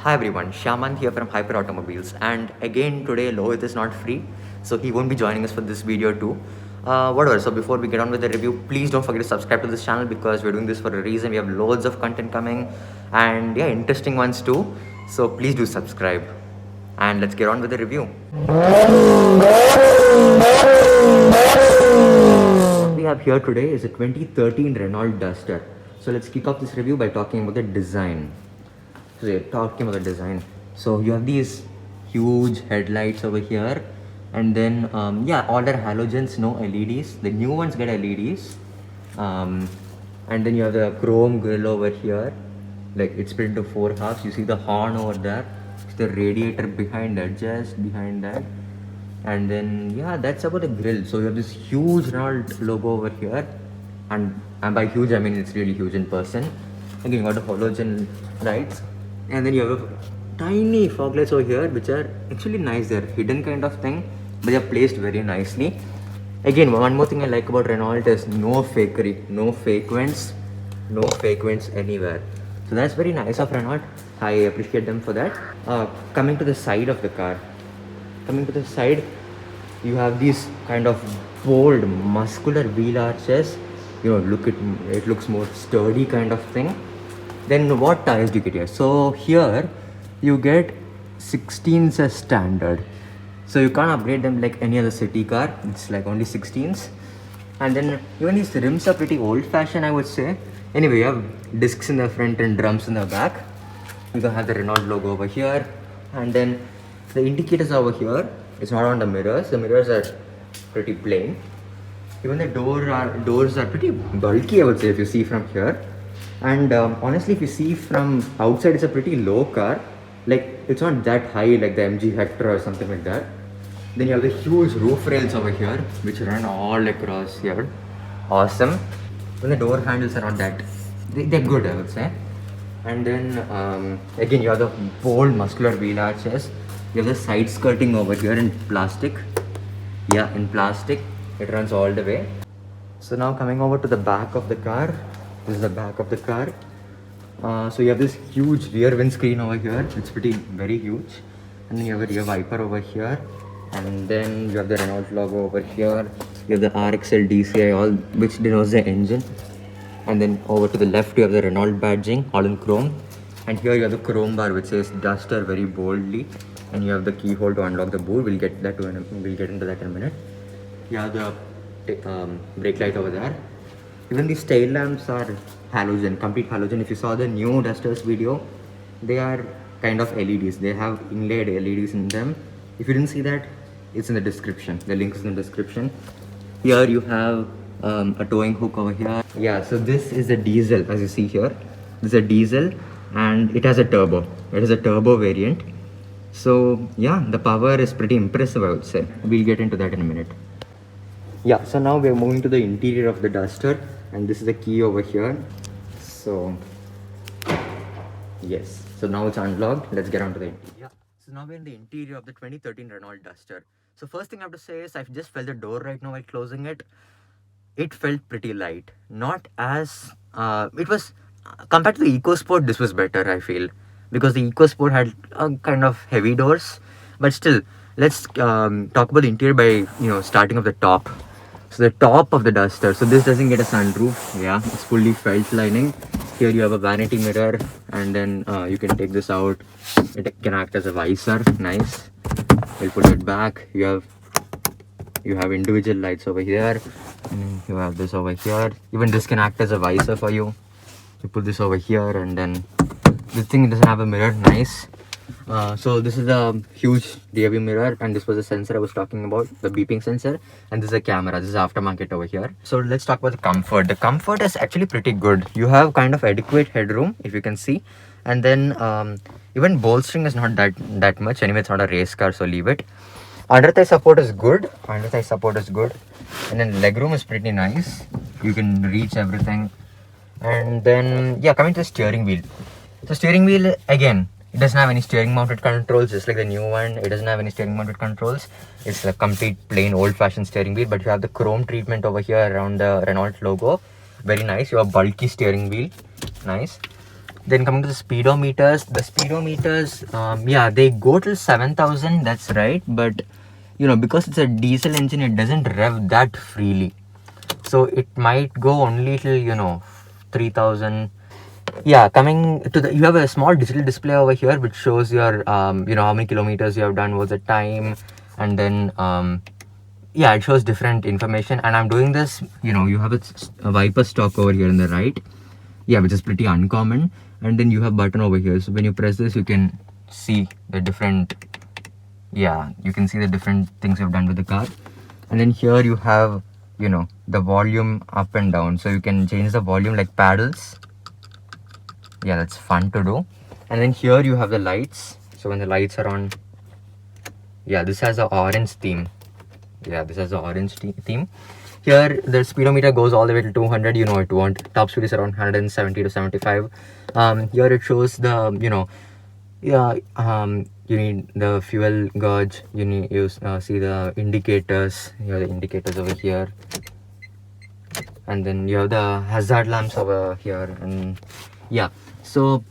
Hi everyone, Shamant here from Hyper Automobiles, and again today Lohit is not free, so he won't be joining us for this video too. Whatever, so before we get on with the review, please don't forget to subscribe to this channel because we're doing this for a reason. We have loads of content coming and yeah, interesting ones too, so please do subscribe and let's get on with the review. What we have here today is a 2013 Renault Duster. So let's kick off this review by talking about the design. So yeah, talking about the design. So you have these huge headlights over here, and then yeah, all are halogens, no LEDs. The new ones get LEDs, and then you have the chrome grille over here. Like it's split into 4 halves. You see the horn over there. It's the radiator behind that, just behind that. And then yeah, that's about the grill. So you have this huge Renault logo over here, and by huge I mean it's really huge in person. Again, you got the halogen lights, and then you have a tiny fog lights over here, which are actually nice. They're hidden kind of thing, but they're placed very nicely. Again, one more thing I like about Renault is no fakery, no fake vents, anywhere. So that's very nice of Renault. I appreciate them for that. Coming to the side of the car. Coming to the side, you have these kind of bold, muscular wheel arches. You know, it looks more sturdy kind of thing. Then what tires do you get here? So here you get 16s as standard. So you can't upgrade them like any other city car. It's like only 16s. And then even these rims are pretty old-fashioned, I would say. Anyway, you have discs in the front and drums in the back. You can have the Renault logo over here, and then the indicators over here. It's not on the mirrors. The mirrors are pretty plain. Even the doors are pretty bulky, I would say, if you see from here. And honestly, if you see from outside, it's a pretty low car. Like it's not that high like the MG Hector or something like that. Then you have the huge roof rails over here, which run all across here. Awesome. When the door handles are not that, they're good, I would say. And then again, you have the bold muscular wheel arches. You have the side skirting over here in plastic. Yeah, in plastic. It runs all the way. So now coming over to the back of the car. This is the back of the car. So you have this huge rear windscreen over here. It's very huge. And then you have a rear wiper over here. And then you have the Renault logo over here. You have the RXL DCI, all which denotes the engine. And then over to the left, you have the Renault badging, all in chrome. And here you have the chrome bar, which says Duster very boldly. And you have the keyhole to unlock the boot. We'll get into that in a minute. You have the brake light over there. Even these tail lamps are halogen, complete halogen. If you saw the new Dusters video, they are kind of LEDs. They have inlaid LEDs in them. If you didn't see that, it's in the description. The link is in the description. Here you have a towing hook over here. Yeah, so this is a diesel, as you see here. This is a diesel and it has a turbo. It is a turbo variant. So yeah, the power is pretty impressive, I would say. We'll get into that in a minute. Yeah, so now we're moving to the interior of the Duster, and this is the key over here. So yes, so now it's unlocked. Let's get on to the interior. Yeah, so now we're in the interior of the 2013 Renault Duster. So first thing I have to say is I just felt the door right now while closing it. It felt pretty light. Not as it was compared to the EcoSport. This was better, I feel, because the EcoSport had kind of heavy doors. But still, let's talk about the interior by starting at the top. So the top of the Duster. So this doesn't get a sunroof. Yeah, it's fully felt lining. Here you have a vanity mirror, and then you can take this out. It can act as a visor. Nice. We'll put it back. You have individual lights over here. And you have this over here. Even this can act as a visor for you. You put this over here, and then this thing doesn't have a mirror. Nice. So this is a huge rear view mirror, and this was the sensor I was talking about, the beeping sensor, and this is a camera. This is aftermarket over here. So let's talk about the comfort. The comfort is actually pretty good. You have kind of adequate headroom, if you can see, and then even bolstering is not that much. Anyway, it's not a race car, so leave it. Under thigh support is good. And then legroom is pretty nice. You can reach everything. And then yeah, coming to the steering wheel. So steering wheel, again, it doesn't have any steering mounted controls, just like the new one. It doesn't have any steering mounted controls. It's a complete plain old-fashioned steering wheel, but you have the chrome treatment over here around the Renault logo. Very nice. You have bulky steering wheel. Nice. Then coming to the speedometers, yeah, they go till 7,000, that's right. But because it's a diesel engine, it doesn't rev that freely. So it might go only till 3,000. Yeah, coming to you have a small digital display over here which shows your how many kilometers you have done, what's the time, and then yeah, it shows different information. And I'm doing this, you have a Viper stock over here on the right, yeah, which is pretty uncommon. And then you have button over here, so when you press this, you can see the different, yeah, you can see the different things you've done with the car. And then here you have the volume up and down, so you can change the volume like paddles. Yeah, that's fun to do. And then here you have the lights, so when the lights are on, yeah, this has an orange theme. Yeah, this has the orange theme. Here the speedometer goes all the way to 200. It won't. Top speed is around 170 to 75. Here it shows the yeah, you need the fuel gauge. You see the indicators. You have the indicators over here, and then you have the hazard lamps over here. And yeah, so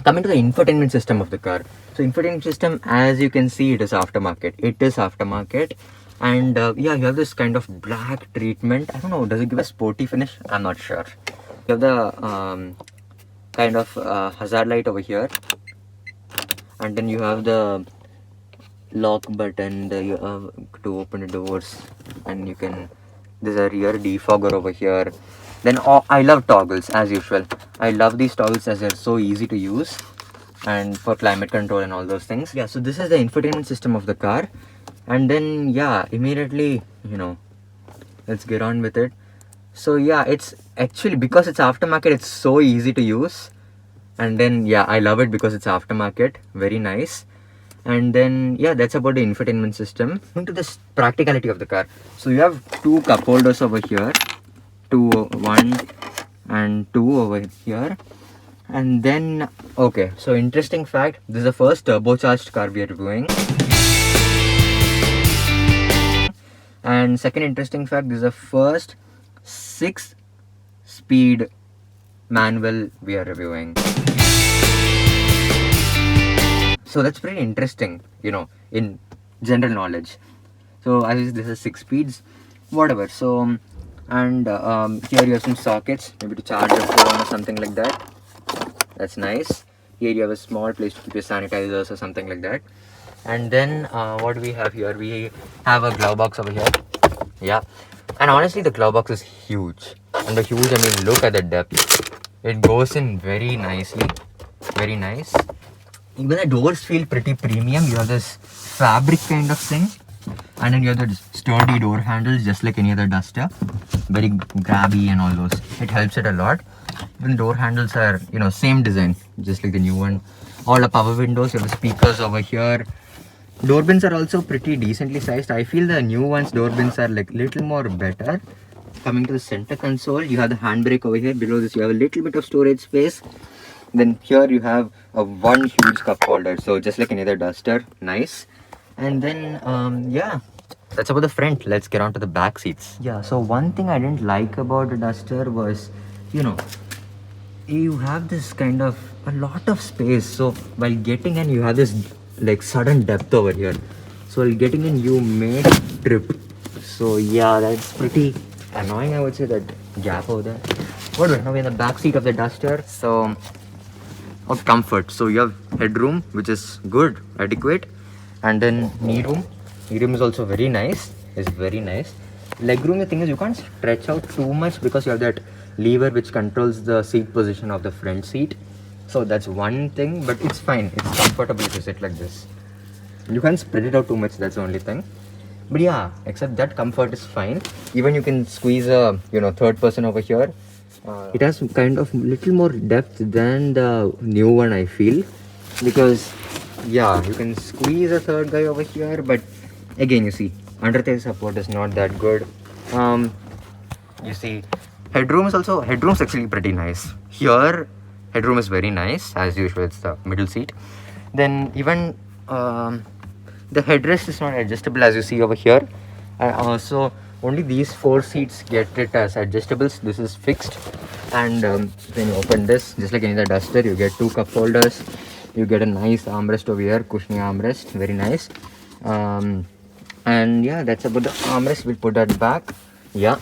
coming to the infotainment system of the car. So infotainment system, as you can see, it is aftermarket. And yeah, you have this kind of black treatment. I don't know, does it give a sporty finish? I'm not sure. You have the kind of hazard light over here, and then you have the lock button you have to open the doors, and there's a rear defogger over here. Then I love toggles as usual. I love these toggles as they're so easy to use, and for climate control and all those things. Yeah, so this is the infotainment system of the car. And then yeah, immediately let's get on with it. So yeah, it's actually, because it's aftermarket, it's so easy to use. And then yeah, I love it because it's aftermarket, very nice. And then yeah, that's about the infotainment system. Into this practicality of the car. So you have two cup holders over here, 1 and 2 over here. And then okay, so interesting fact, this is the first turbocharged car we are reviewing. And second interesting fact, this is the first 6-speed manual we are reviewing. So that's pretty interesting, in general knowledge. So as this is 6 speeds, whatever. So and here you have some sockets, maybe to charge your phone or something like that. That's nice. Here you have a small place to keep your sanitizers or something like that. And then what do we have here? We have a glove box over here. Yeah, and honestly the glove box is huge. And by huge, I mean look at the depth. It goes in very nicely, very nice. Even the doors feel pretty premium. You have this fabric kind of thing, and then you have the sturdy door handles just like any other Duster, very grabby and all those. It helps it a lot. Even door handles are same design just like the new one. All the power windows. You have the speakers over here. Door bins are also pretty decently sized. I feel the new ones door bins are like little more better. Coming to the center console, you have the handbrake over here. Below this you have a little bit of storage space. Then here you have one huge cup holder, so just like any other Duster, nice. And then yeah, that's about the front. Let's get on to the back seats. Yeah, so one thing I didn't like about the Duster was you have this kind of a lot of space. So while getting in, you have this like sudden depth over here. So while getting in, you may trip. So yeah, that's pretty annoying, I would say, that gap over there. Whatever, now we're in the back seat of the Duster. So of comfort, so you have headroom, which is good, adequate. And then knee room is also very nice. It's very nice. Legroom, the thing is you can't stretch out too much because you have that lever which controls the seat position of the front seat. So that's one thing, but it's fine. It's comfortable to sit like this. You can't spread it out too much, that's the only thing. But yeah, except that, comfort is fine. Even you can squeeze a third person over here. It has kind of little more depth than the new one, I feel, because yeah, you can squeeze a third guy over here. But again, you see, under thigh support is not that good. You see, headroom's actually pretty nice. Here headroom is very nice, as usual. It's the middle seat. Then even the headrest is not adjustable, as you see over here. Also only these 4 seats get it as adjustables. This is fixed. And when you open this, just like any other duster, you get 2 cup holders. You get a nice armrest over here, cushiony armrest, very nice. And yeah, that's about the armrest. We'll put that back. Yeah.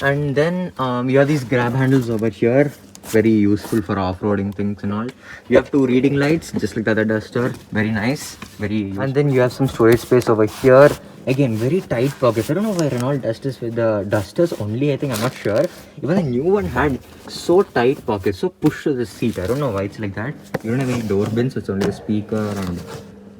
And then you have these grab handles over here, very useful for off-roading things and all. You have 2 reading lights, just like the other duster, very nice, very useful. And then you have some storage space over here. Again, very tight pockets. I don't know why Renault Dusters with the dusters only, I think, I'm not sure. Even the new one had so tight pockets, so push to the seat. I don't know why it's like that. You don't have any door bins, so it's only the speaker and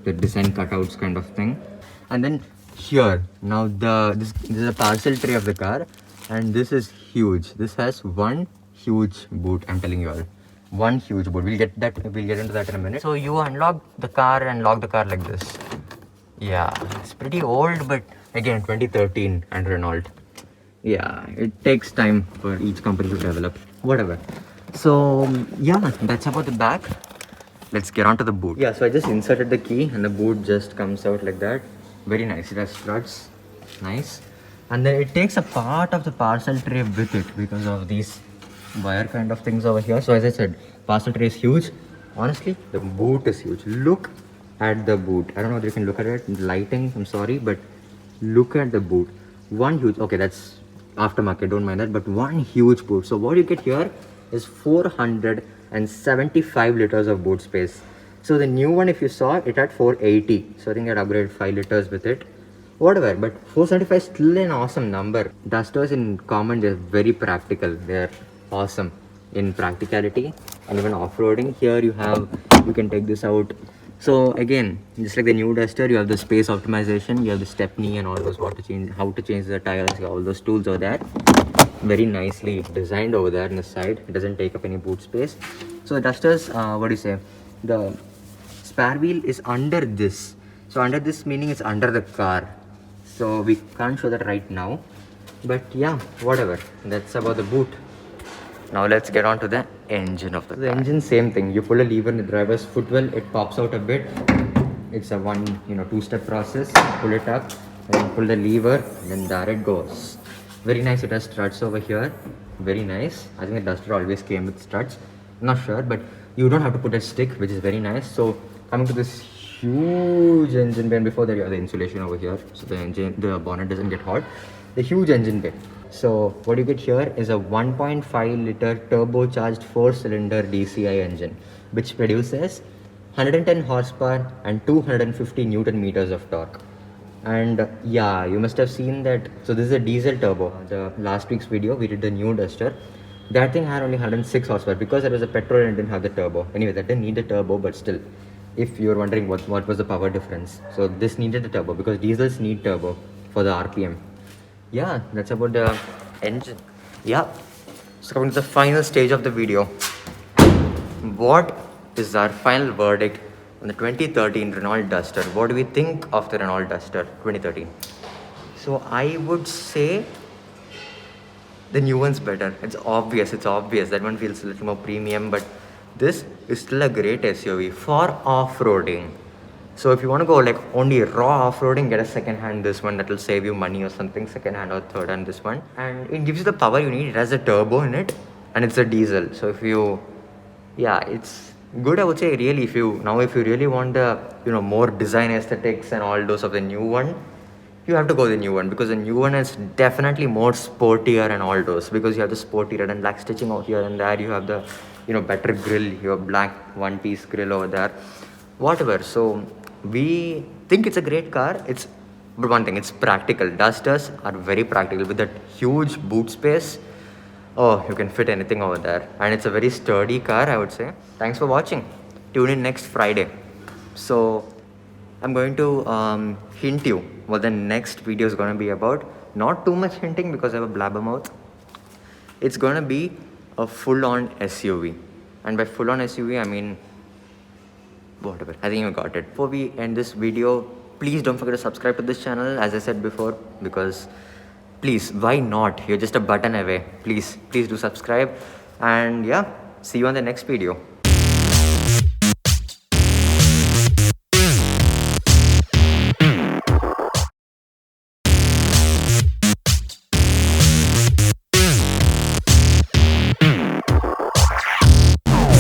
the design cutouts kind of thing. And then here, now this is a parcel tray of the car, and this is huge. This has one huge boot, I'm telling you all. One huge boot. We'll get into that in a minute. So you unlock the car and lock the car like this. Yeah, it's pretty old, but again, 2013 and Renault. Yeah, it takes time for each company to develop. Whatever. So yeah, that's about the back. Let's get onto the boot. Yeah, so I just inserted the key and the boot just comes out like that. Very nice. It has struts. Nice. And then it takes a part of the parcel tray with it because of these wire kind of things over here. So as I said, parcel tray is huge. Honestly, the boot is huge. Look at the boot. I don't know if you can look at it. Lighting, I'm sorry, but look at the boot. One huge, okay, that's aftermarket, don't mind that, but one huge boot. So what you get here is 475 liters of boot space. So the new one, if you saw, it had 480. So I think I'd upgraded 5 liters with it. Whatever, but 475 is still an awesome number. Dusters in common, they're very practical. They're awesome in practicality and even off-roading. Here you can take this out. So again, just like the new Duster, you have the space optimization, you have the stepney and all those, how to change the tires, all those tools over there. Very nicely designed over there on the side. It doesn't take up any boot space. So the Dusters, what do you say? The spare wheel is under this. So under this meaning it's under the car. So we can't show that right now. But yeah, whatever. That's about the boot. Now let's get on to the engine of the car. Engine, same thing. You pull a lever in the driver's footwell, it pops out a bit. It's a two-step process. Pull it up, and pull the lever, and then there it goes. Very nice. It has struts over here. Very nice. I think the Duster always came with struts. I'm not sure, but you don't have to put a stick, which is very nice. So coming to this huge engine bay, and before that you have the insulation over here, so the bonnet doesn't get hot. The huge engine bay. So what you get here is a 1.5 liter turbocharged 4-cylinder DCI engine, which produces 110 horsepower and 250 Newton meters of torque. And yeah, you must have seen that. So this is a diesel turbo. The last week's video, we did the new Duster. That thing had only 106 horsepower because it was a petrol and didn't have the turbo. Anyway, that didn't need the turbo, but still, if you're wondering what was the power difference. So this needed the turbo because diesels need turbo for the RPM. Yeah, that's about the engine. Yeah, so coming to the final stage of the video. What is our final verdict on the 2013 Renault Duster? What do we think of the Renault Duster 2013? So I would say the new one's better. It's obvious. That one feels a little more premium, but this is still a great SUV for off-roading. So if you want to go like only raw off-roading, get a second-hand this one. That will save you money or something. Second-hand or third-hand this one. And it gives you the power you need. It has a turbo in it and it's a diesel. So if you, yeah, it's good, I would say, really. If you really want the, more design aesthetics and all those of the new one, you have to go the new one, because the new one is definitely more sportier and all those, because you have the sporty red and black stitching out here and there. You have the, better grille, you have black one-piece grille over there, whatever. So we think it's a great car. But one thing, it's practical. Dusters are very practical with that huge boot space. Oh, you can fit anything over there, and it's a very sturdy car, I would say. Thanks for watching. Tune in next Friday. So I'm going to hint you what the next video is going to be about. Not too much hinting because I have a blabbermouth. It's going to be a full-on SUV. And by full-on SUV, I mean, whatever. I think you got it. Before we end this video, please don't forget to subscribe to this channel, as I said before, because please, why not? You're just a button away. Please do subscribe. And yeah, see you on the next video.